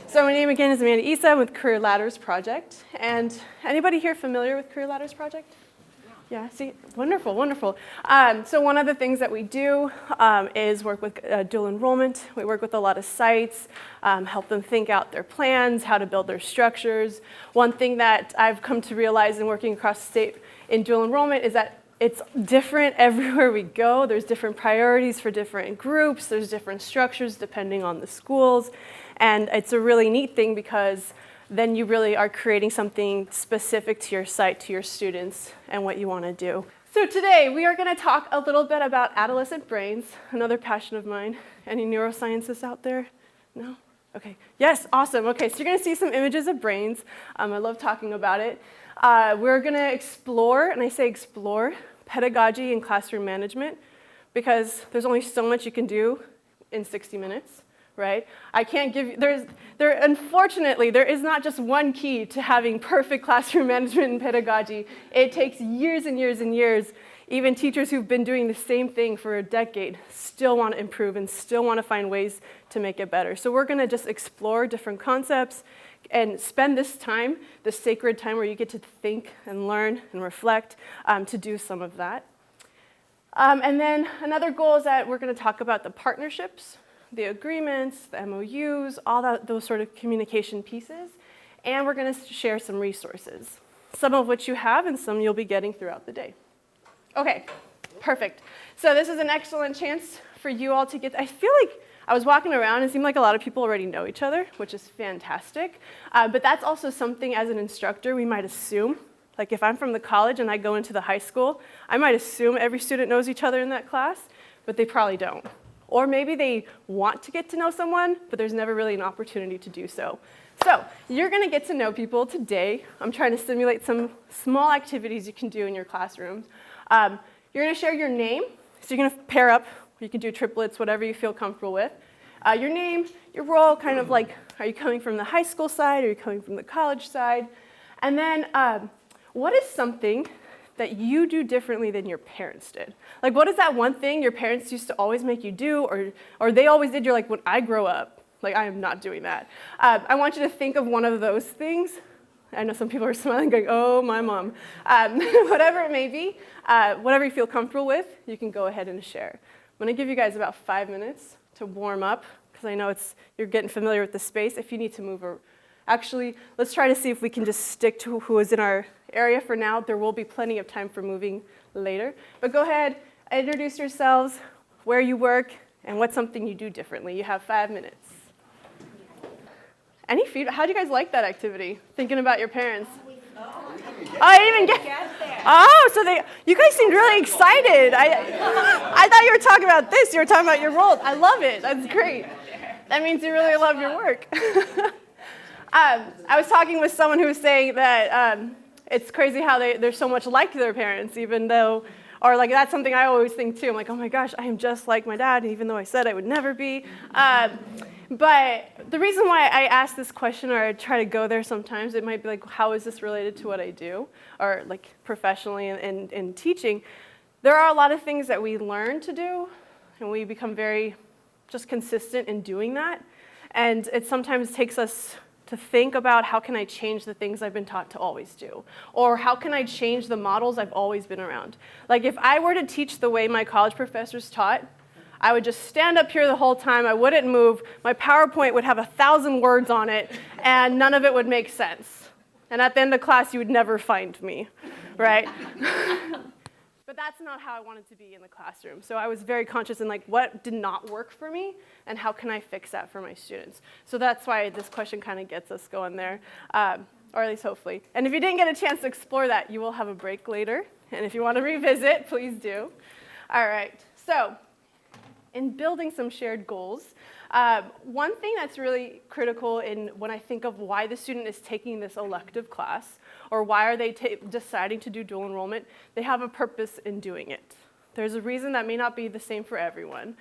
So my name again is Amanda Issa. I'm with Career Ladders Project. And anybody here familiar with Career Ladders Project? Yeah, see, wonderful, wonderful. So one of the things that we do is work with dual enrollment. We work with a lot of sites, help them think out their plans, how to build their structures. One thing that I've come to realize in working across the state in dual enrollment is that it's different everywhere we go. There's different priorities for different groups. There's different structures depending on the schools. And it's a really neat thing because then you really are creating something specific to your site, to your students, and what you want to do. So today we are going to talk a little bit about adolescent brains, another passion of mine. Any neuroscientists out there? No? Okay. Yes, awesome. Okay, so you're going to see some images of brains. I love talking about it. We're going to explore, and I say explore, pedagogy and classroom management because there's only so much you can do in 60 minutes. Right? I can't give you, unfortunately, there is not just one key to having perfect classroom management and pedagogy. It takes years and years and years. Even teachers who've been doing the same thing for a decade still want to improve and still want to find ways to make it better. So we're going to just explore different concepts and spend this time, this sacred time where you get to think and learn and reflect to do some of that. And then another goal is that we're going to talk about the partnerships, the agreements, the MOUs, all those sort of communication pieces, and we're going to share some resources, some of which you have and some you'll be getting throughout the day. Okay, perfect. So this is an excellent chance for you all to I feel like I was walking around and it seemed like a lot of people already know each other, which is fantastic, but that's also something as an instructor we might assume. Like if I'm from the college and I go into the high school, I might assume every student knows each other in that class, but they probably don't. Or maybe they want to get to know someone, but there's never really an opportunity to do so. So you're going to get to know people today. I'm trying to simulate some small activities you can do in your classrooms. You're going to share your name. So you're going to pair up. You can do triplets, whatever you feel comfortable with. Your name, your role, kind of like, are you coming from the high school side? Are you coming from the college side? And then what is something that you do differently than your parents did? Like, what is that one thing your parents used to always make you do, or they always did? You're like, when I grow up, like, I am not doing that. I want you to think of one of those things. I know some people are smiling, going, oh, my mom. Whatever it may be, whatever you feel comfortable with, you can go ahead and share. I'm going to give you guys about 5 minutes to warm up, because I know you're getting familiar with the space. If you need to move, actually, let's try to see if we can just stick to who is in our area for now. There will be plenty of time for moving later. But go ahead, introduce yourselves, where you work, and what's something you do differently. You have 5 minutes. Any feedback? How do you guys like that activity? Thinking about your parents? Oh, I didn't even get there. Oh, so you guys seemed really excited. I thought you were talking about this. You were talking about your role. I love it. That's great. That means you really love your work. I was talking with someone who was saying that it's crazy how they're so much like their parents, even though, or like that's something I always think too. I'm like, oh my gosh, I am just like my dad, even though I said I would never be. But the reason why I ask this question, or I try to go there sometimes, it might be like, how is this related to what I do, or like professionally in teaching? There are a lot of things that we learn to do, and we become very just consistent in doing that. And it sometimes takes us to think about how can I change the things I've been taught to always do? Or how can I change the models I've always been around? Like if I were to teach the way my college professors taught, I would just stand up here the whole time, I wouldn't move, my PowerPoint would have 1,000 words on it, and none of it would make sense. And at the end of class, you would never find me, right? But that's not how I wanted to be in the classroom. So I was very conscious in like what did not work for me and how can I fix that for my students. So that's why this question kind of gets us going there, or at least hopefully. And if you didn't get a chance to explore that, you will have a break later. And if you want to revisit, please do. All right, so in building some shared goals, one thing that's really critical when I think of why the student is taking this elective class, or why are they deciding to do dual enrollment, they have a purpose in doing it. There's a reason that may not be the same for everyone.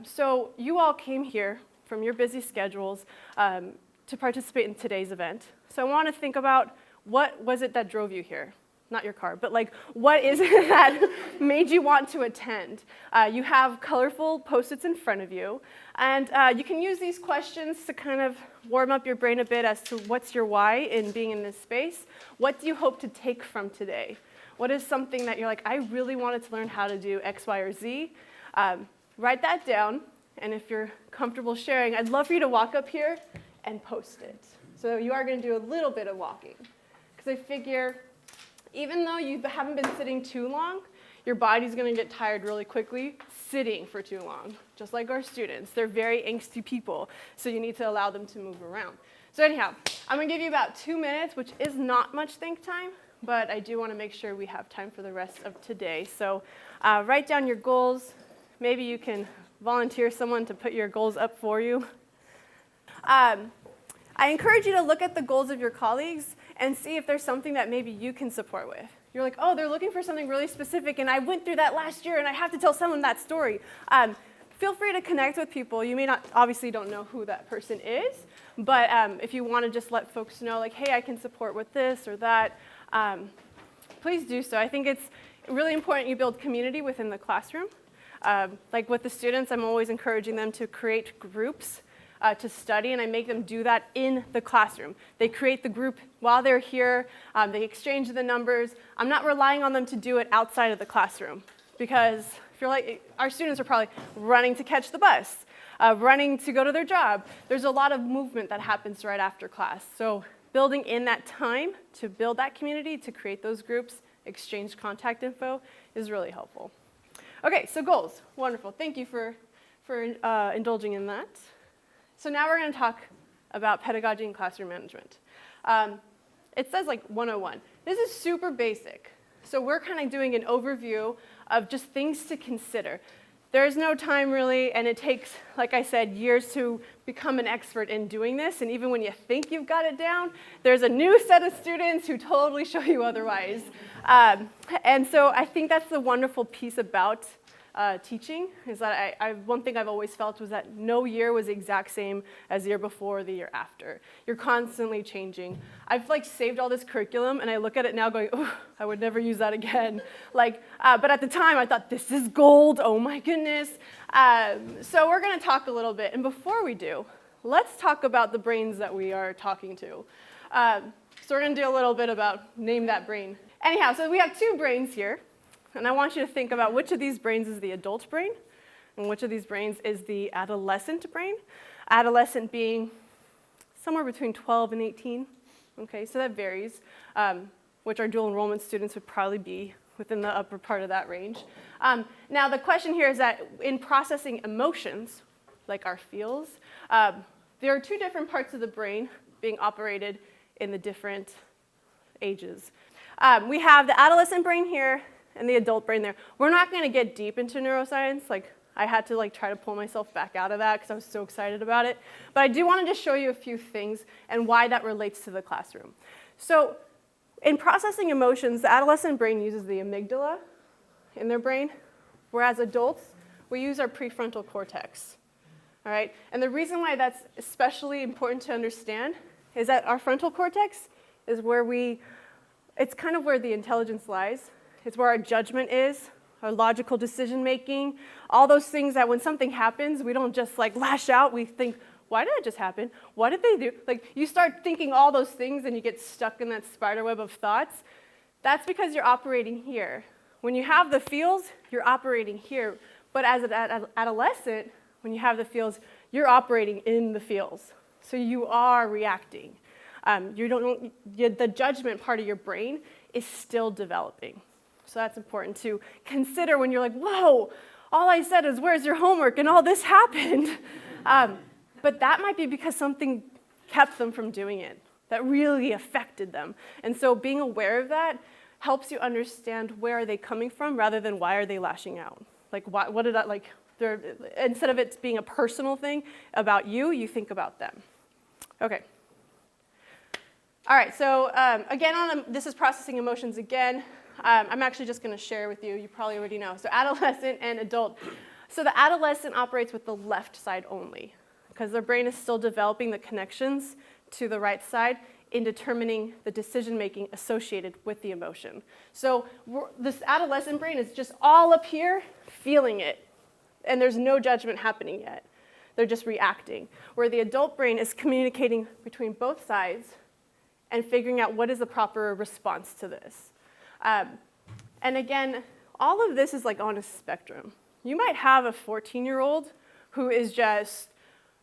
So you all came here from your busy schedules to participate in today's event. So I want to think about what was it that drove you here? not your car, but like what is it that made you want to attend? You have colorful Post-its in front of you, and you can use these questions to kind of warm up your brain a bit as to what's your why in being in this space. What do you hope to take from today? What is something that you're like, I really wanted to learn how to do X, Y, or Z? Write that down, and if you're comfortable sharing, I'd love for you to walk up here and post it. So you are going to do a little bit of walking. Because I figure, even though you haven't been sitting too long, your body's going to get tired really quickly sitting for too long, just like our students. They're very angsty people, so you need to allow them to move around. So anyhow, I'm going to give you about 2 minutes, which is not much think time, but I do want to make sure we have time for the rest of today. So write down your goals. Maybe you can volunteer someone to put your goals up for you. I encourage you to look at the goals of your colleagues and see if there's something that maybe you can support with. You're like, oh, they're looking for something really specific, and I went through that last year, and I have to tell someone that story. Feel free to connect with people. You may not, obviously don't know who that person is, but if you want to just let folks know, like, hey, I can support with this or that, please do so. I think it's really important you build community within the classroom. Like with the students, I'm always encouraging them to create groups to study, and I make them do that in the classroom. They create the group while they're here. They exchange the numbers. I'm not relying on them to do it outside of the classroom, because if you're like, our students are probably running to catch the bus, running to go to their job. There's a lot of movement that happens right after class. So building in that time to build that community, to create those groups, exchange contact info is really helpful. Okay, so goals. Wonderful. Thank you for indulging in that. So now we're going to talk about pedagogy and classroom management. It says like 101. This is super basic. So we're kind of doing an overview of just things to consider. There's no time really, and it takes, like I said, years to become an expert in doing this. And even when you think you've got it down, there's a new set of students who totally show you otherwise. And so I think that's the wonderful piece about teaching, is that one thing I've always felt was that no year was the exact same as the year before or the year after. You're constantly changing. I've like saved all this curriculum, and I look at it now going, oh, I would never use that again. Like, but at the time I thought, this is gold, oh my goodness. So we're going to talk a little bit, and before we do, let's talk about the brains that we are talking to. So we're going to do a little bit about name that brain. Anyhow, so we have two brains here. And I want you to think about which of these brains is the adult brain and which of these brains is the adolescent brain. Adolescent being somewhere between 12 and 18. Okay, so that varies, which our dual enrollment students would probably be within the upper part of that range. Now, the question here is that in processing emotions, like our feels, there are two different parts of the brain being operated in the different ages. We have the adolescent brain here and the adult brain there. We're not going to get deep into neuroscience. Like, I had to try to pull myself back out of that because I was so excited about it. But I do want to just show you a few things and why that relates to the classroom. So in processing emotions, the adolescent brain uses the amygdala in their brain, whereas adults, we use our prefrontal cortex. All right? And the reason why that's especially important to understand is that our frontal cortex is where it's kind of where the intelligence lies. It's where our judgment is, our logical decision making, all those things that when something happens, we don't just lash out. We think, why did it just happen? What did they do? You start thinking all those things and you get stuck in that spider web of thoughts. That's because you're operating here. When you have the feels, you're operating here. But as an adolescent, when you have the feels, you're operating in the feels. So you are reacting. The judgment part of your brain is still developing. So that's important to consider when you're like, whoa, all I said is, where's your homework? And all this happened. But that might be because something kept them from doing it that really affected them. And so being aware of that helps you understand where are they coming from rather than why are they lashing out. What did I, instead of it being a personal thing about you, you think about them. Okay. All right, so again, this is processing emotions again. I'm actually just going to share with you. You probably already know. So adolescent and adult. So the adolescent operates with the left side only because their brain is still developing the connections to the right side in determining the decision-making associated with the emotion. So this adolescent brain is just all up here feeling it, and there's no judgment happening yet. They're just reacting. Where the adult brain is communicating between both sides and figuring out what is the proper response to this. And again, all of this is like on a spectrum. You might have a 14-year-old who is just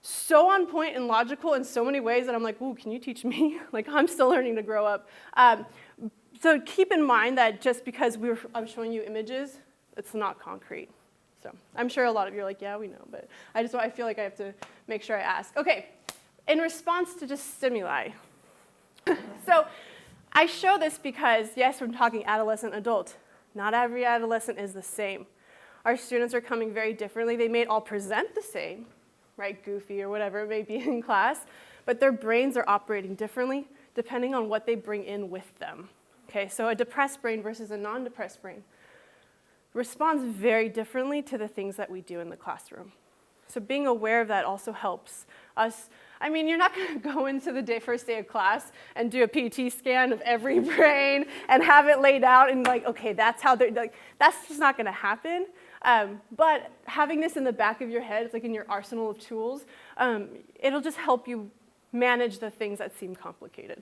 so on point and logical in so many ways that I'm like, ooh, can you teach me? Like, I'm still learning to grow up. So keep in mind that just because I'm showing you images, it's not concrete. So I'm sure a lot of you are like, yeah, we know, but I feel like I have to make sure I ask. Okay, in response to just stimuli. So I show this because, yes, we're talking adolescent, adult. Not every adolescent is the same. Our students are coming very differently. They may all present the same, right, goofy or whatever it may be in class, but their brains are operating differently depending on what they bring in with them. Okay, so a depressed brain versus a non-depressed brain responds very differently to the things that we do in the classroom. So being aware of that also helps us. I mean, you're not going to go into the first day of class and do a PT scan of every brain and have it laid out and like, okay, that's how they're, like, that's just not going to happen. But having this in the back of your head, it's like in your arsenal of tools, it'll just help you manage the things that seem complicated.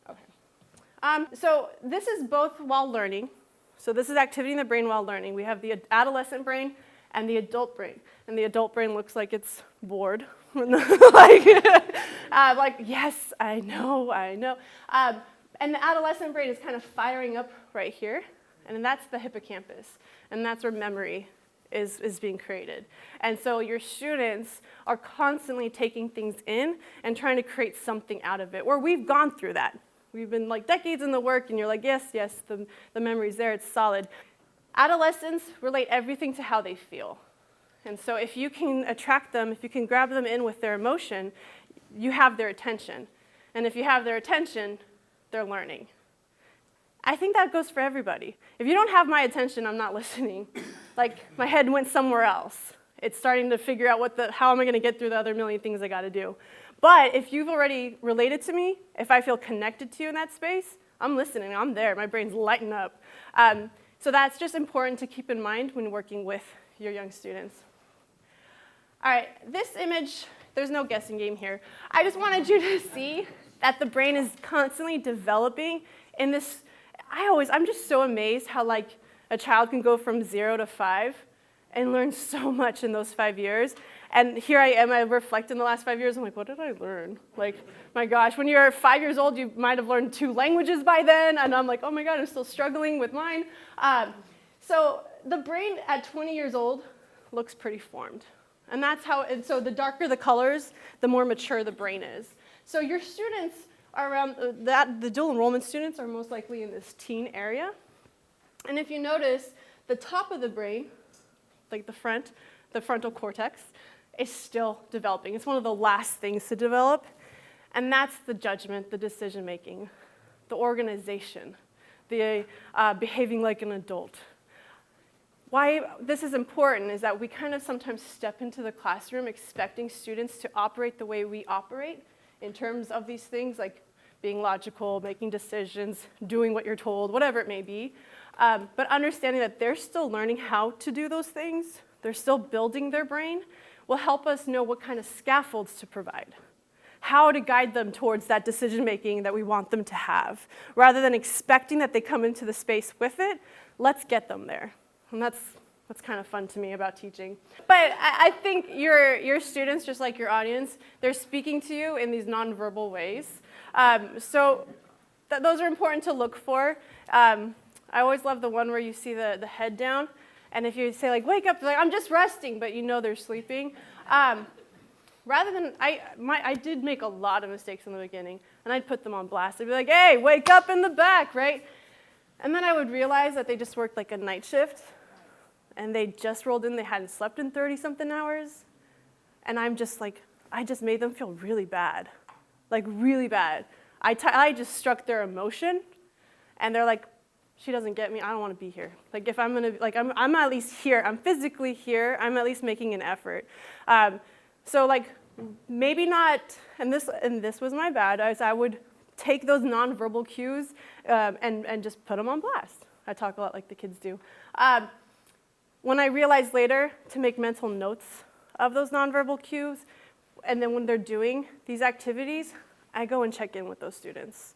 Okay. So this is both while learning. So this is activity in the brain while learning. We have the adolescent brain and the adult brain. And the adult brain looks like it's bored. like, yes, I know. And the adolescent brain is kind of firing up right here. And that's the hippocampus. And that's where memory is being created. And so your students are constantly taking things in and trying to create something out of it. Or we've gone through that. We've been like decades in the work, and you're like, yes, the memory's there, it's solid. Adolescents relate everything to how they feel. And so if you can attract them, if you can grab them in with their emotion, you have their attention. And if you have their attention, they're learning. I think that goes for everybody. If you don't have my attention, I'm not listening. Like, my head went somewhere else. It's starting to figure out how am I going to get through the other million things I got to do. But if you've already related to me, if I feel connected to you in that space, I'm listening, I'm there, my brain's lighting up. So that's just important to keep in mind when working with your young students. All right, this image, there's no guessing game here. I just wanted you to see that the brain is constantly developing in this. I'm just so amazed how like a child can go from 0 to 5 and learn so much in those 5 years. And here I am, I reflect in the last 5 years, I'm like, what did I learn? Like, my gosh, when you're 5 years old, you might have learned 2 languages by then, and I'm like, oh my God, I'm still struggling with mine. So the brain at 20 years old looks pretty formed. And so the darker the colors, the more mature the brain is. So your students are around, the dual enrollment students are most likely in this teen area. And if you notice, the top of the brain, like the frontal cortex, is still developing. It's one of the last things to develop. And that's the judgment, the decision-making, the organization, the behaving like an adult. Why this is important is that we kind of sometimes step into the classroom expecting students to operate the way we operate in terms of these things like being logical, making decisions, doing what you're told, whatever it may be. But understanding that they're still learning how to do those things, they're still building their brain, will help us know what kind of scaffolds to provide, how to guide them towards that decision-making that we want them to have. Rather than expecting that they come into the space with it, let's get them there. And that's kind of fun to me about teaching. But I think your students, just like your audience, they're speaking to you in these nonverbal ways. So those are important to look for. I always love the one where you see the head down. And if you say, like, wake up, they're like, I'm just resting, but you know they're sleeping. Rather than, I did make a lot of mistakes in the beginning, and I'd put them on blast. I'd be like, hey, wake up in the back, right? And then I would realize that they just worked like a night shift, and they just rolled in, they hadn't slept in 30-something hours. And I'm just like, I just made them feel really bad, like really bad. I just struck their emotion, and they're like, she doesn't get me, I don't want to be here. Like if I'm gonna, like I'm at least here, I'm physically here, I'm at least making an effort. So like maybe not, and this was my bad, as I would take those nonverbal cues and just put them on blast. I talk a lot like the kids do. When I realized later to make mental notes of those nonverbal cues, and then when they're doing these activities, I go and check in with those students.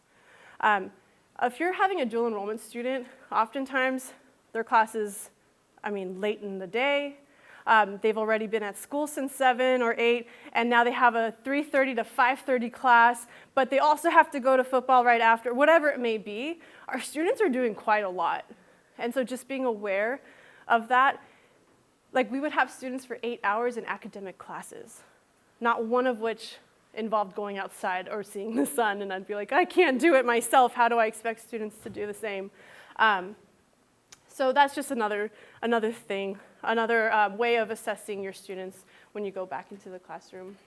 If you're having a dual enrollment student, oftentimes their class is, late in the day. They've already been at school since 7 or 8, and now they have a 3:30 to 5:30 class, but they also have to go to football right after, whatever it may be. Our students are doing quite a lot. And so just being aware of that, like we would have students for 8 hours in academic classes, not one of which involved going outside or seeing the sun, and I'd be like, I can't do it myself. How do I expect students to do the same? So that's just another thing, another way of assessing your students when you go back into the classroom.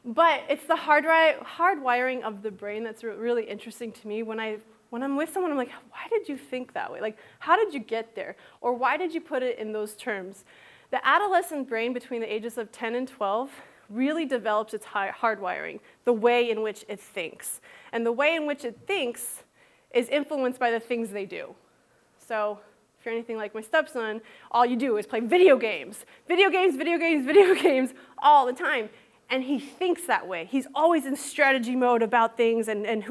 But it's the hardwiring of the brain that's really interesting to me. When I'm with someone, I'm like, why did you think that way? Like, how did you get there? Or why did you put it in those terms? The adolescent brain between the ages of 10 and 12 really develops its hardwiring, the way in which it thinks. And the way in which it thinks is influenced by the things they do. So if you're anything like my stepson, all you do is play video games all the time. And he thinks that way. He's always in strategy mode about things, and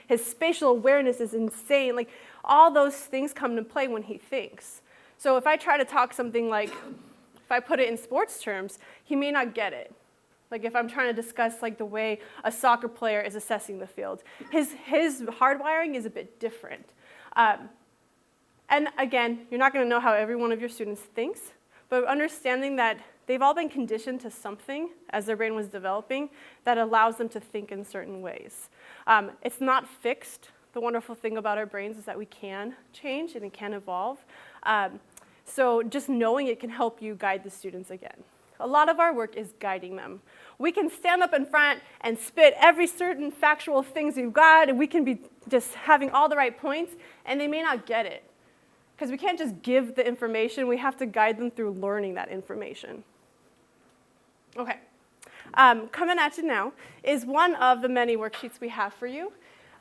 his spatial awareness is insane. Like, all those things come into play when he thinks. So if I try to talk something like, if I put it in sports terms, he may not get it. Like if I'm trying to discuss like the way a soccer player is assessing the field, his hardwiring is a bit different. And again, you're not going to know how every one of your students thinks, but understanding that they've all been conditioned to something as their brain was developing that allows them to think in certain ways. It's not fixed. The wonderful thing about our brains is that we can change and it can evolve. So just knowing it can help you guide the students again. A lot of our work is guiding them. We can stand up in front and spit every certain factual things we've got, and we can be just having all the right points, and they may not get it. Because we can't just give the information, we have to guide them through learning that information. Okay, coming at you now is one of the many worksheets we have for you.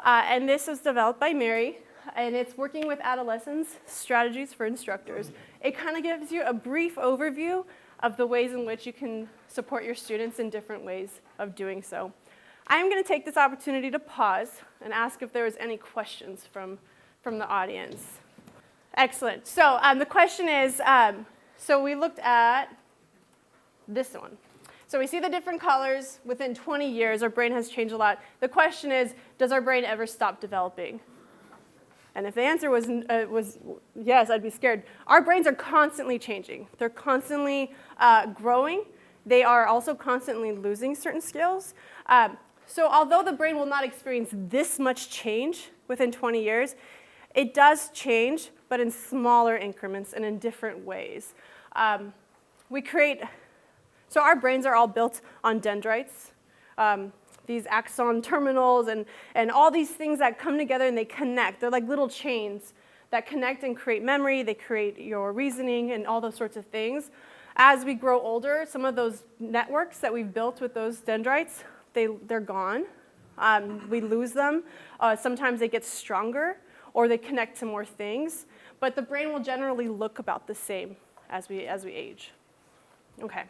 And this was developed by Mary, and it's working with adolescents, strategies for instructors. It kind of gives you a brief overview of the ways in which you can support your students in different ways of doing so. I'm going to take this opportunity to pause and ask if there was any questions from the audience. Excellent. So the question is, so we looked at this one. So we see the different colors. Within 20 years, our brain has changed a lot. The question is, does our brain ever stop developing? And if the answer was yes, I'd be scared. Our brains are constantly changing. They're constantly growing. They are also constantly losing certain skills. So although the brain will not experience this much change within 20 years, it does change, but in smaller increments and in different ways. So our brains are all built on dendrites, these axon terminals, and all these things that come together and they connect. They're like little chains that connect and create memory. They create your reasoning and all those sorts of things. As we grow older, some of those networks that we've built with those dendrites, they're gone. We lose them. Sometimes they get stronger, or they connect to more things. But the brain will generally look about the same as we age. Okay.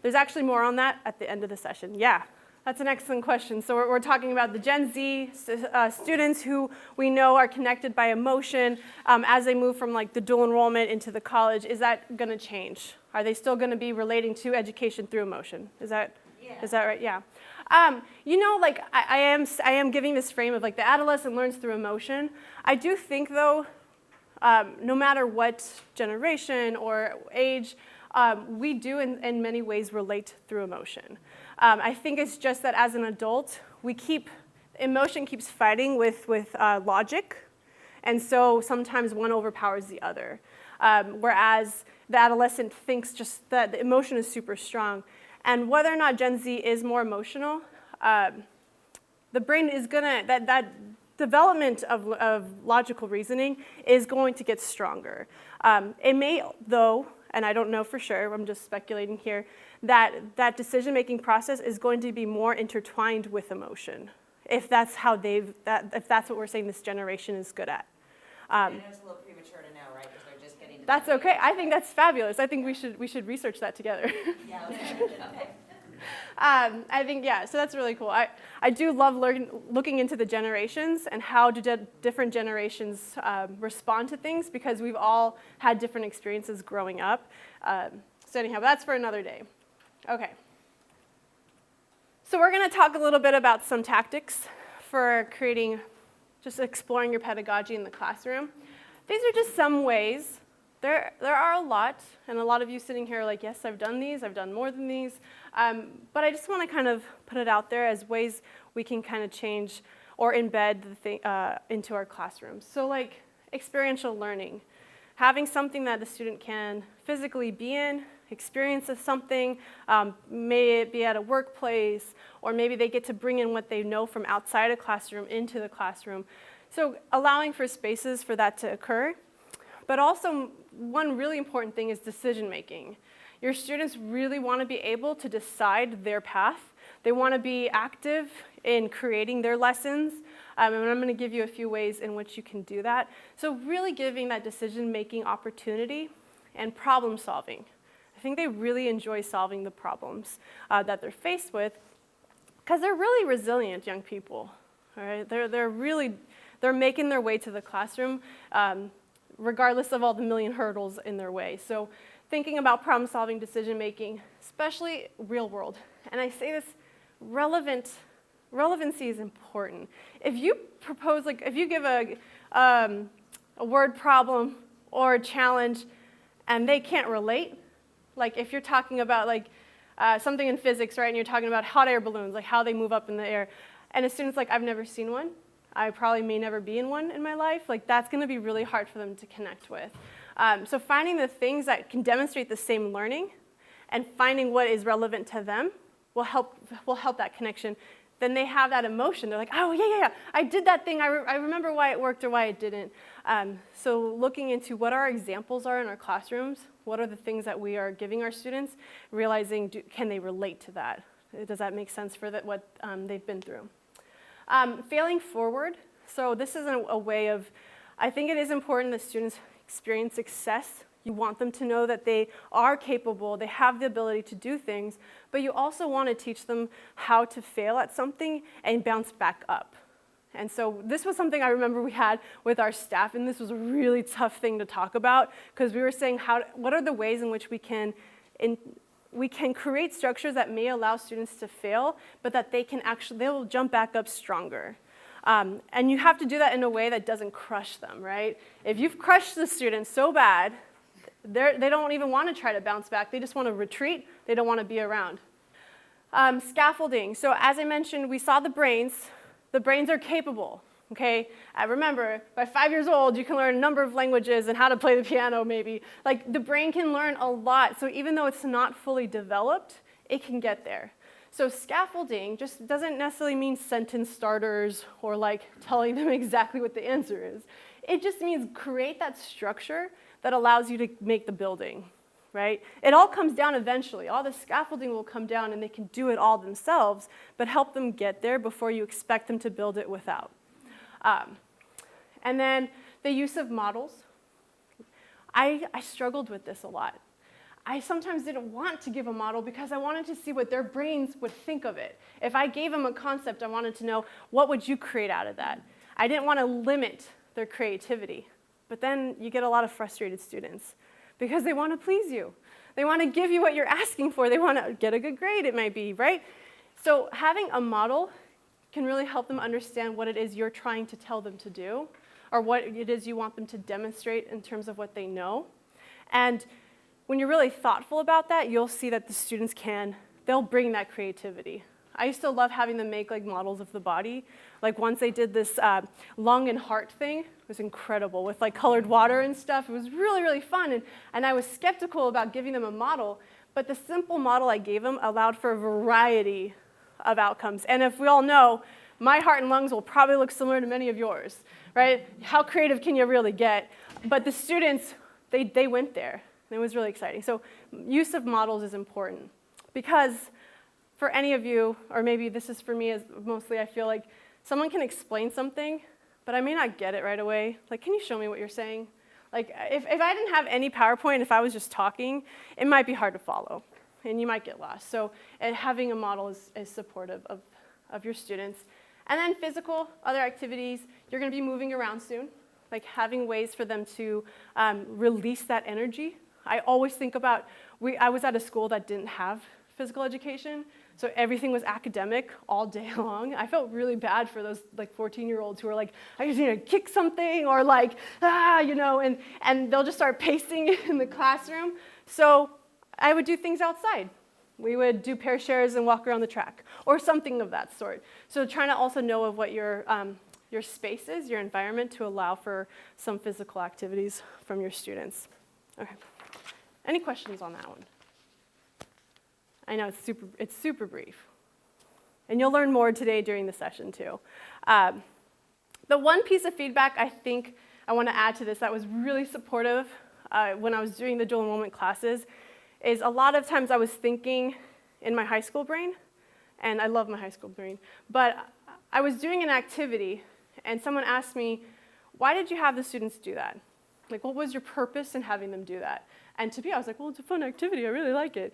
There's actually more on that at the end of the session. Yeah, that's an excellent question. So we're talking about the Gen Z students who we know are connected by emotion as they move from like the dual enrollment into the college. Is that going to change? Are they still going to be relating to education through emotion? Is that right? Yeah. You know, like I am giving this frame of like the adolescent learns through emotion. I do think though, no matter what generation or age, we do in many ways relate through emotion. I think it's just that as an adult, emotion keeps fighting with logic, and so sometimes one overpowers the other. Whereas the adolescent thinks just that the emotion is super strong. And whether or not Gen Z is more emotional, the brain is gonna, that development of logical reasoning is going to get stronger. It may, though, and I don't know for sure, I'm just speculating here, that that decision-making process is going to be more intertwined with emotion, if that's how if that's what we're saying this generation is good at. I know it's a little premature to know, right? Because they're just getting to That's okay. I think that's fabulous. I think we should research that together. Yeah, okay. I think, yeah, so that's really cool. I do love looking into the generations and how do different generations respond to things, because we've all had different experiences growing up. So anyhow, but that's for another day. Okay. So we're going to talk a little bit about some tactics for just exploring your pedagogy in the classroom. These are just some ways. There are a lot, and a lot of you sitting here are like, yes, I've done these, I've done more than these, but I just want to kind of put it out there as ways we can kind of change or embed the thing into our classrooms. So like experiential learning, having something that the student can physically be in, experience of something, may it be at a workplace, or maybe they get to bring in what they know from outside a classroom into the classroom. So allowing for spaces for that to occur. But also, one really important thing is decision making. Your students really want to be able to decide their path. They want to be active in creating their lessons. And I'm going to give you a few ways in which you can do that. So really giving that decision making opportunity and problem solving. I think they really enjoy solving the problems that they're faced with, because they're really resilient young people. All right? They're making their way to the classroom, regardless of all the million hurdles in their way. So thinking about problem-solving decision-making, especially real world. And I say this, relevancy is important. If you propose, like if you give a word problem or a challenge and they can't relate, like if you're talking about like something in physics, right, and you're talking about hot air balloons, like how they move up in the air, and a student's like, I've never seen one, I probably may never be in one in my life, like that's going to be really hard for them to connect with. So finding the things that can demonstrate the same learning and finding what is relevant to them will help that connection. Then they have that emotion. They're like, oh, yeah, I did that thing. I remember why it worked or why it didn't. So looking into what our examples are in our classrooms, what are the things that we are giving our students, realizing can they relate to that? Does that make sense for what they've been through? Failing forward. So this is a way of, I think it is important that students experience success. You want them to know that they are capable, they have the ability to do things, but you also want to teach them how to fail at something and bounce back up. And so this was something I remember we had with our staff, and this was a really tough thing to talk about, because we were saying what are the ways in which we can create structures that may allow students to fail, but that they will jump back up stronger. And you have to do that in a way that doesn't crush them, right? If you've crushed the students so bad, they don't even want to try to bounce back. They just want to retreat. They don't want to be around. Scaffolding. So as I mentioned, we saw the brains. The brains are capable. Okay, remember, by 5 years old, you can learn a number of languages and how to play the piano, maybe. Like, the brain can learn a lot, so even though it's not fully developed, it can get there. So scaffolding just doesn't necessarily mean sentence starters or like telling them exactly what the answer is. It just means create that structure that allows you to make the building, right? It all comes down eventually. All the scaffolding will come down and they can do it all themselves, but help them get there before you expect them to build it without. And then the use of models. I struggled with this a lot. I sometimes didn't want to give a model because I wanted to see what their brains would think of it. If I gave them a concept, I wanted to know, what would you create out of that? I didn't want to limit their creativity. But then you get a lot of frustrated students because they want to please you. They want to give you what you're asking for. They want to get a good grade, it might be, right? So having a model can really help them understand what it is you're trying to tell them to do, or what it is you want them to demonstrate in terms of what they know. And when you're really thoughtful about that, you'll see that the students they'll bring that creativity. I used to love having them make like models of the body. Like once they did this lung and heart thing, it was incredible with like colored water and stuff. It was really, really fun. And I was skeptical about giving them a model, but the simple model I gave them allowed for a variety of outcomes. And if we all know, my heart and lungs will probably look similar to many of yours, right? How creative can you really get? But the students, they went there. And it was really exciting. So use of models is important because for any of you, or maybe this is for me as mostly, I feel like someone can explain something, but I may not get it right away. Like, can you show me what you're saying? Like, if I didn't have any PowerPoint, if I was just talking, it might be hard to follow, and you might get lost. So having a model is supportive of your students. And then physical, other activities. You're going to be moving around soon, like having ways for them to release that energy. I always think about, I was at a school that didn't have physical education, so everything was academic all day long. I felt really bad for those like 14-year-olds who are like, I just need to kick something, or like, and they'll just start pacing in the classroom. So I would do things outside. We would do pair shares and walk around the track, or something of that sort. So trying to also know of what your space is, your environment, to allow for some physical activities from your students. Okay. Any questions on that one? I know it's super brief. And you'll learn more today during the session too. The one piece of feedback I think I want to add to this that was really supportive when I was doing the dual enrollment classes is a lot of times I was thinking in my high school brain, and I love my high school brain, but I was doing an activity and someone asked me, why did you have the students do that? Like, what was your purpose in having them do that? And to me, I was like, well, it's a fun activity, I really like it.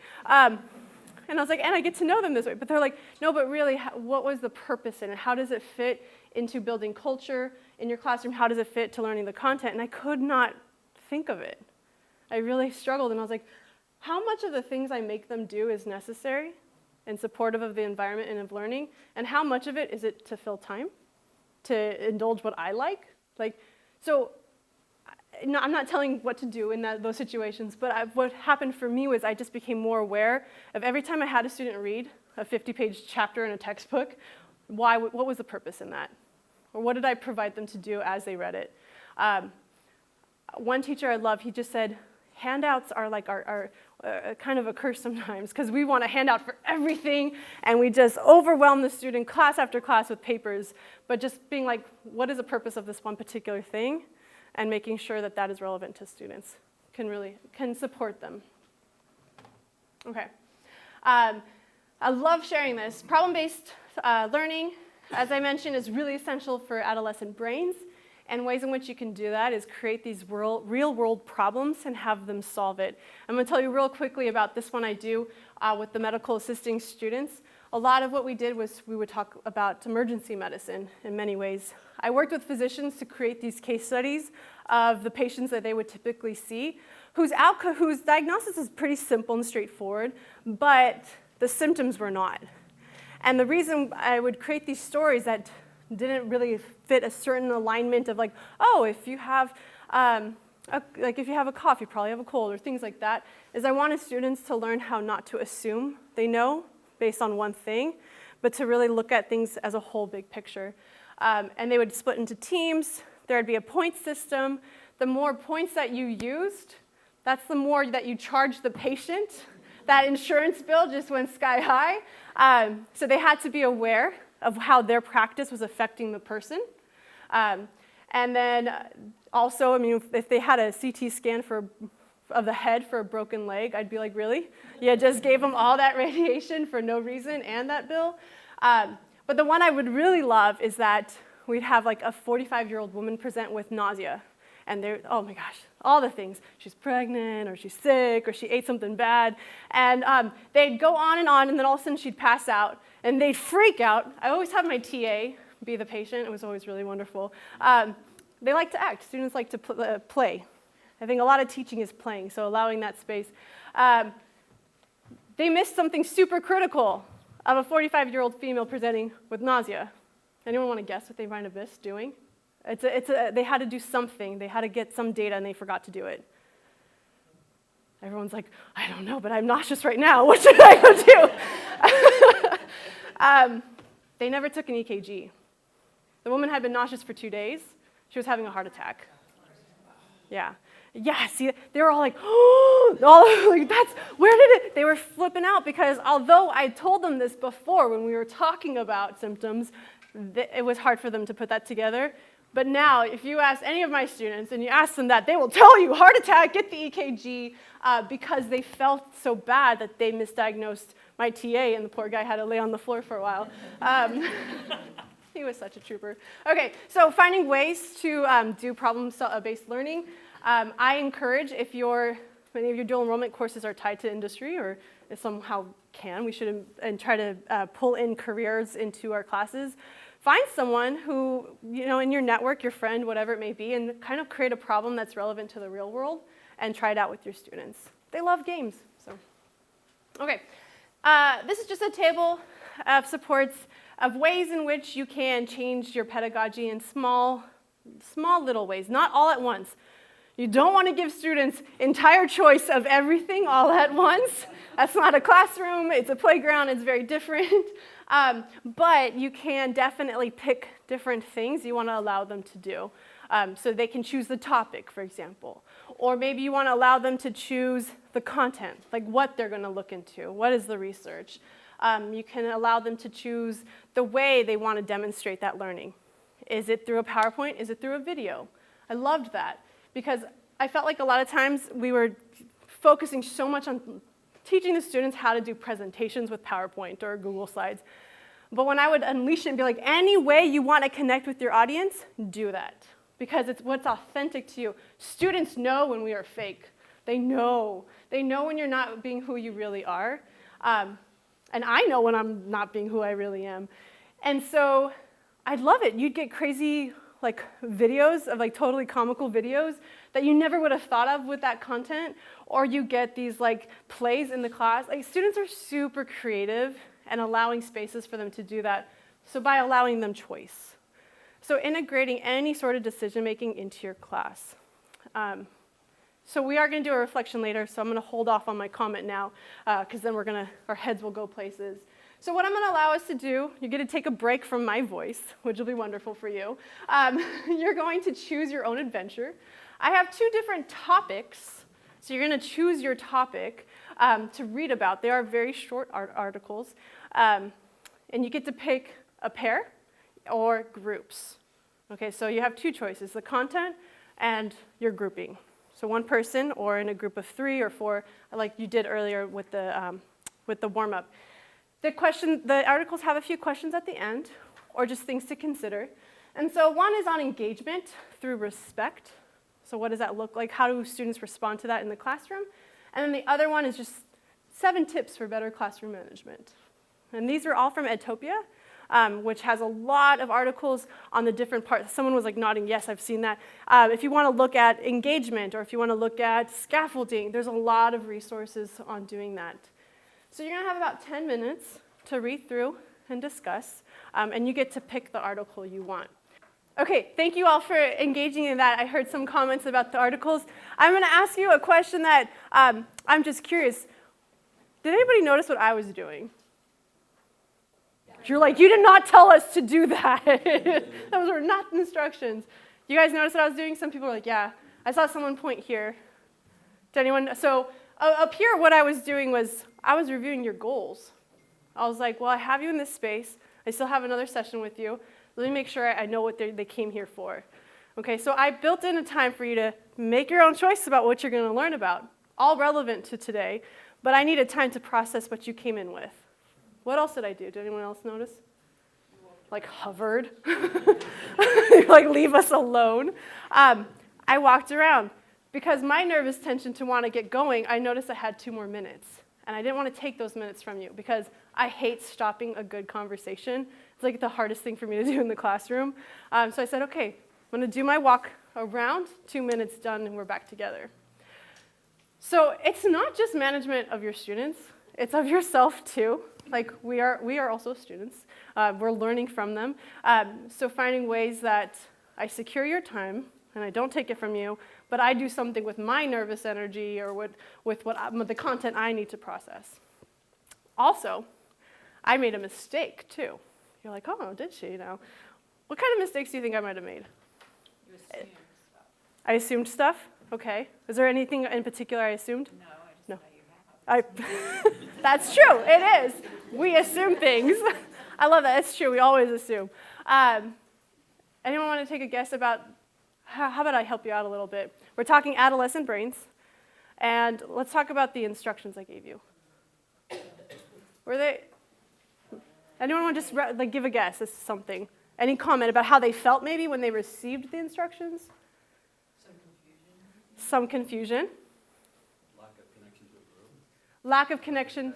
And I was like, and I get to know them this way. But they're like, no, but really, what was the purpose in it? How does it fit into building culture in your classroom? How does it fit to learning the content? And I could not think of it. I really struggled, and I was like, how much of the things I make them do is necessary and supportive of the environment and of learning? And how much of it is it to fill time, to indulge what I like? So no, I'm not telling what to do in those situations, but what happened for me was I just became more aware of every time I had a student read a 50-page chapter in a textbook, what was the purpose in that? Or what did I provide them to do as they read it? One teacher I love, he just said, handouts are like our kind of a curse sometimes, because we want a handout for everything, and we just overwhelm the student class after class with papers, but just being like, what is the purpose of this one particular thing? And making sure that that is relevant to students can support them. Okay. I love sharing this. Problem-based learning, as I mentioned, is really essential for adolescent brains. And ways in which you can do that is create these real-world problems and have them solve it. I'm going to tell you real quickly about this one I do with the medical assisting students. A lot of what we did was we would talk about emergency medicine in many ways. I worked with physicians to create these case studies of the patients that they would typically see, whose diagnosis is pretty simple and straightforward, but the symptoms were not. And the reason I would create these stories that didn't really fit a certain alignment of like, oh, if you have if you have a cough, you probably have a cold, or things like that, is I wanted students to learn how not to assume they know based on one thing, but to really look at things as a whole big picture. And they would split into teams. There would be a point system. The more points that you used, that's the more that you charge the patient. That insurance bill just went sky high. So they had to be aware of how their practice was affecting the person. And then also, I mean, if they had a CT scan of the head for a broken leg, I'd be like, really? You just gave them all that radiation for no reason and that bill? But the one I would really love is that we'd have like a 45-year-old woman present with nausea. And they're, oh my gosh, all the things. She's pregnant, or she's sick, or she ate something bad. And they'd go on, and then all of a sudden she'd pass out, and they'd freak out. I always have my TA be the patient. It was always really wonderful. They like to act. Students like to play. I think a lot of teaching is playing, so allowing that space. They missed something super critical of a 45-year-old female presenting with nausea. Anyone want to guess what they might have missed doing? They had to do something. They had to get some data, and they forgot to do it. Everyone's like, I don't know, but I'm nauseous right now. What should I go do? They never took an EKG. The woman had been nauseous for 2 days. She was having a heart attack. Yeah. Yeah, see, they were all like, oh, like, where did it? They were flipping out because although I told them this before when we were talking about symptoms, it was hard for them to put that together. But now, if you ask any of my students and you ask them that, they will tell you, heart attack, get the EKG, because they felt so bad that they misdiagnosed my TA, and the poor guy had to lay on the floor for a while. He was such a trooper. Okay, so finding ways to do problem-based learning. I encourage, if many of your dual enrollment courses are tied to industry, or somehow we should try to pull in careers into our classes. Find someone who, in your network, your friend, whatever it may be, and kind of create a problem that's relevant to the real world and try it out with your students. They love games, so. Okay, this is just a table of supports of ways in which you can change your pedagogy in small little ways, not all at once. You don't want to give students entire choice of everything all at once. That's not a classroom, it's a playground, it's very different. But you can definitely pick different things you want to allow them to do. So they can choose the topic, for example. Or maybe you want to allow them to choose the content, like what they're going to look into, what is the research. You can allow them to choose the way they want to demonstrate that learning. Is it through a PowerPoint? Is it through a video? I loved that because I felt like a lot of times we were focusing so much on teaching the students how to do presentations with PowerPoint or Google Slides. But when I would unleash it and be like, any way you want to connect with your audience, do that. Because it's what's authentic to you. Students know when we are fake. They know. They know when you're not being who you really are. And I know when I'm not being who I really am. And so I'd love it. You'd get crazy videos of totally comical videos that you never would have thought of with that content. Or you get these plays in the class. Students are super creative and allowing spaces for them to do that. So by allowing them choice. So integrating any sort of decision making into your class. So we are going to do a reflection later, so I'm going to hold off on my comment now, because then our heads will go places. So what I'm going to allow us to do, you're going to take a break from my voice, which will be wonderful for you. You're going to choose your own adventure. I have 2 different topics, so you're going to choose your topic to read about. They are very short articles, and you get to pick a pair or groups. Okay, so you have 2 choices, the content and your grouping. So one person or in a group of 3 or 4, like you did earlier with the warm-up. The articles have a few questions at the end, or just things to consider. And so one is on engagement through respect. So what does that look like? How do students respond to that in the classroom? And then the other one is just 7 tips for better classroom management. And these are all from Edtopia, which has a lot of articles on the different parts. Someone was nodding, yes, I've seen that. If you want to look at engagement or if you want to look at scaffolding, there's a lot of resources on doing that. So you're going to have about 10 minutes to read through and discuss, and you get to pick the article you want. Okay, thank you all for engaging in that. I heard some comments about the articles. I'm going to ask you a question that I'm just curious. Did anybody notice what I was doing? You're like, you did not tell us to do that. Those were not instructions. You guys notice what I was doing? Some people are like, yeah. I saw someone point here. Did anyone? So up here, what I was doing was I was reviewing your goals. I was like, well, I have you in this space. I still have another session with you. Let me make sure I know what they came here for. Okay, so I built in a time for you to make your own choice about what you're going to learn about, all relevant to today, but I needed time to process what you came in with. What else did I do? Did anyone else notice? Hovered. Leave us alone. I walked around. Because my nervous tension to want to get going, I noticed I had 2 more minutes. And I didn't want to take those minutes from you because I hate stopping a good conversation. It's the hardest thing for me to do in the classroom. So I said, okay, I'm going to do my walk around, 2 minutes done, and we're back together. So it's not just management of your students. It's of yourself, too. We are also students. We're learning from them. So finding ways that I secure your time, and I don't take it from you, but I do something with my nervous with the content I need to process. Also, I made a mistake, too. You're like, oh, did she? What kind of mistakes do you think I might have made? You assumed stuff. I assumed stuff? Okay. Is there anything in particular I assumed? No, I just thought you have. That's true. It is. We assume things. I love that. It's true. We always assume. Anyone want to take a guess about, how about I help you out a little bit? We're talking adolescent brains, and let's talk about the instructions I gave you. Were they, anyone want to just like give a guess as to something? Any comment about how they felt maybe when they received the instructions? Some confusion. Lack of connection to a group. Lack of connection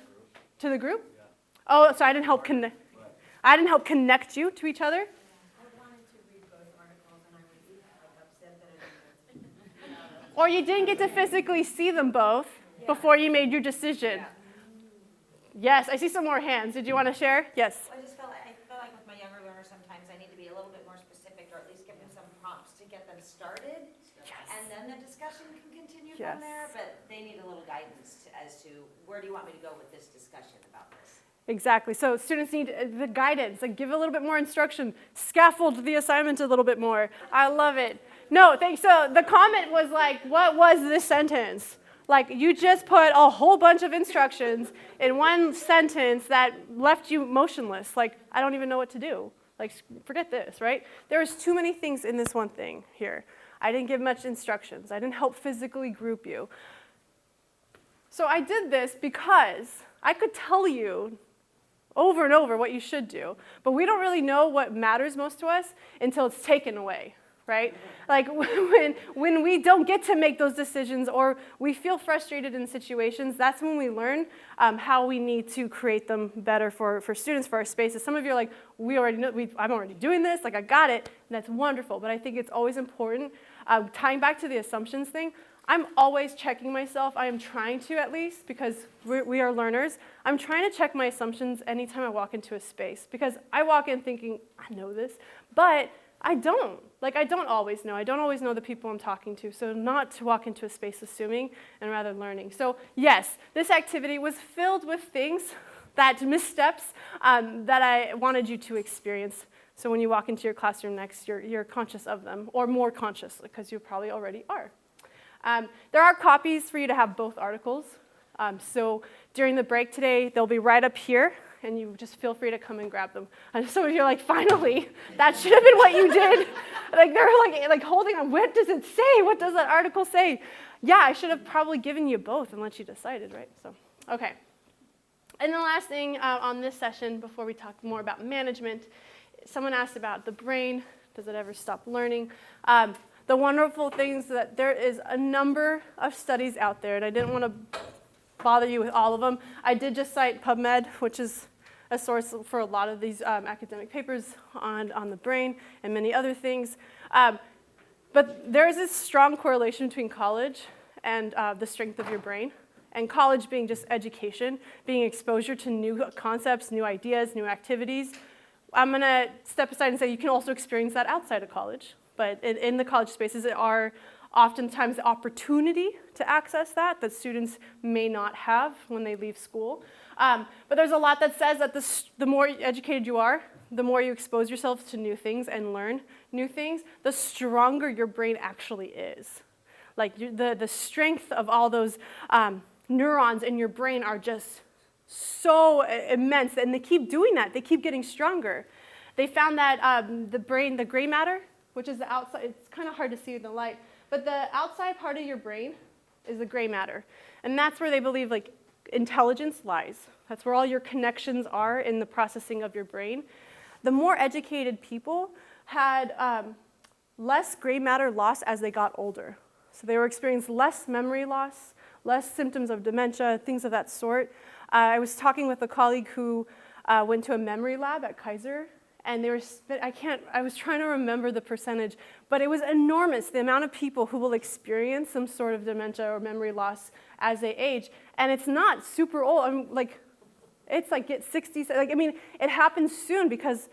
to the group? Yeah. Oh, so I didn't help connect you to each other? I wanted to read both articles and I was like upset that I didn't. Or you didn't get to physically see them both before you made your decision? Yeah. Yes, I see some more hands. Did you want to share? Yes. I just feel like with my younger learners sometimes I need to be a little bit more specific or at least give them some prompts to get them started. Yes. And then the discussion can continue Yes. from there, but they need a little guidance as to where do you want me to go with this discussion about this? Exactly. So students need the guidance, like give a little bit more instruction, scaffold the assignment a little bit more. I love it. No, thanks. So the comment was like, what was this sentence? Like you just put a whole bunch of instructions in one sentence that left you motionless. Like, I don't even know what to do. Like, forget this, right? There's too many things in this one thing here. I didn't give much instructions. I didn't help physically group you. So I did this because I could tell you over and over what you should do, but we don't really know what matters most to us until it's taken away, right? Like when we don't get to make those decisions or we feel frustrated in situations, that's when we learn how we need to create them better for students, for our spaces. Some of you are like, we already know, I'm already doing this, like I got it, and that's wonderful, but I think it's always important, tying back to the assumptions thing, I'm always checking myself. I am trying to, at least, because we are learners. I'm trying to check my assumptions anytime I walk into a space, because I walk in thinking, I know this, but I don't. Like, I don't always know. I don't always know the people I'm talking to, so not to walk into a space assuming and rather learning. So yes, this activity was filled with things, that missteps, that I wanted you to experience. So when you walk into your classroom next, you're conscious of them, or more conscious, because you probably already are. There are copies for you to have both articles. So during the break today, they'll be right up here, and you just feel free to come and grab them. And some of you are like, finally, that should have been what you did. Like they're like holding on, what does it say? What does that article say? Yeah, I should have probably given you both and let you decide, right? So, okay. And the last thing on this session, before we talk more about management, someone asked about the brain. Does it ever stop learning? The wonderful things that there is a number of studies out there, and I didn't want to bother you with all of them. I did just cite PubMed, which is a source for a lot of these academic papers on the brain and many other things. But there is this strong correlation between college and the strength of your brain. And college being just education, being exposure to new concepts, new ideas, new activities. I'm going to step aside and say you can also experience that outside of college. But in the college spaces, there are oftentimes the opportunity to access that students may not have when they leave school. But there's a lot that says that the more educated you are, the more you expose yourself to new things and learn new things, the stronger your brain actually is. Like the strength of all those neurons in your brain are just so immense, and they keep doing that. They keep getting stronger. They found that the gray matter, which is the outside, it's kind of hard to see in the light, but the outside part of your brain is the gray matter. And that's where they believe like intelligence lies. That's where all your connections are in the processing of your brain. The more educated people had less gray matter loss as they got older. So they were experiencing less memory loss, less symptoms of dementia, things of that sort. I was talking with a colleague who went to a memory lab at Kaiser, and they were, I was trying to remember the percentage, but it was enormous, the amount of people who will experience some sort of dementia or memory loss as they age. And it's not super old. It's like get 60, it happens soon because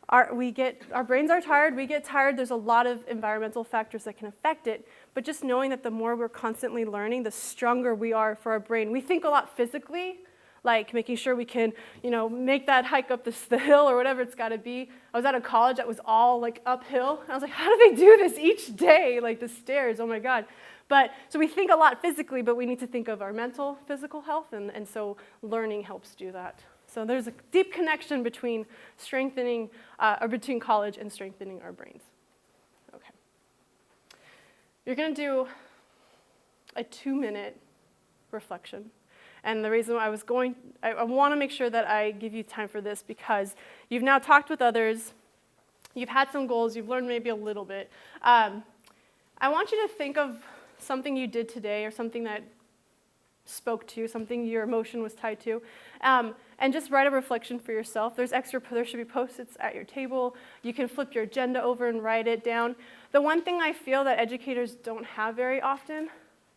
our brains are tired, we get tired, there's a lot of environmental factors that can affect it, but just knowing that the more we're constantly learning, the stronger we are for our brain. We think a lot physically, like making sure we can, make that hike up the hill or whatever it's got to be. I was at a college that was all like uphill, and I was like, how do they do this each day? Like the stairs, oh my God. But so we think a lot physically, but we need to think of our mental, physical health, and so learning helps do that. So there's a deep connection between strengthening, or between college and strengthening our brains. you're going to do a 2-minute reflection. And the reason I want to make sure that I give you time for this because you've now talked with others, you've had some goals, you've learned maybe a little bit. I want you to think of something you did today or something that spoke to you, something your emotion was tied to, and just write a reflection for yourself. There should be Post-its at your table. You can flip your agenda over and write it down. The one thing I feel that educators don't have very often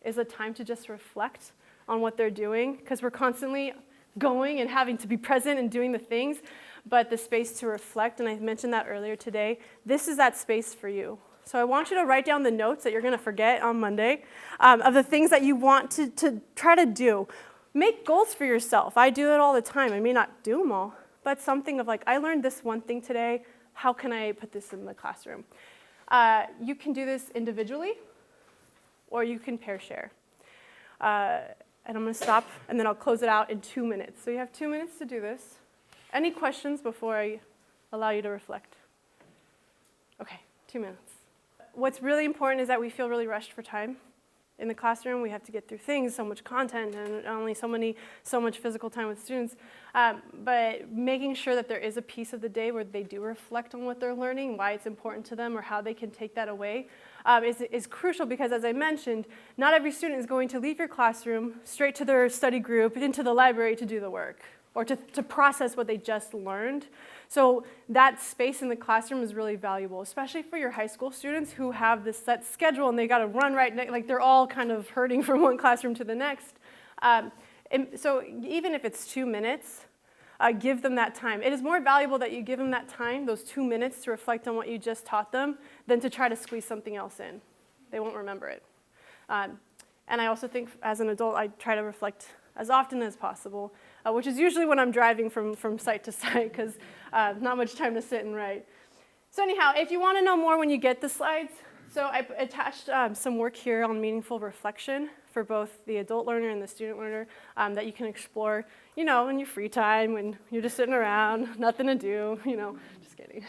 is a time to just reflect on what they're doing, because we're constantly going and having to be present and doing the things, but the space to reflect, and I mentioned that earlier today, this is that space for you. So I want you to write down the notes that you're going to forget on Monday of the things that you want to try to do. Make goals for yourself. I do it all the time. I may not do them all, but something of like, I learned this one thing today. How can I put this in the classroom? You can do this individually, or you can pair share. And I'm going to stop, and then I'll close it out in 2 minutes. So you have 2 minutes to do this. Any questions before I allow you to reflect? Okay, 2 minutes. What's really important is that we feel really rushed for time. In the classroom, we have to get through things, so much content, and only so much physical time with students. But making sure that there is a piece of the day where they do reflect on what they're learning, why it's important to them, or how they can take that away, is crucial because, as I mentioned, not every student is going to leave your classroom straight to their study group, into the library to do the work, or to process what they just learned. So that space in the classroom is really valuable, especially for your high school students who have this set schedule and they got to run like they're all kind of hurting from one classroom to the next. And so even if it's 2 minutes, give them that time. It is more valuable that you give them that time, those 2 minutes, to reflect on what you just taught them than to try to squeeze something else in. They won't remember it. And I also think as an adult, I try to reflect as often as possible, which is usually when I'm driving from site to site because not much time to sit and write. So anyhow, if you want to know more when you get the slides, so I attached some work here on meaningful reflection for both the adult learner and the student learner that you can explore, in your free time when you're just sitting around, nothing to do, just kidding.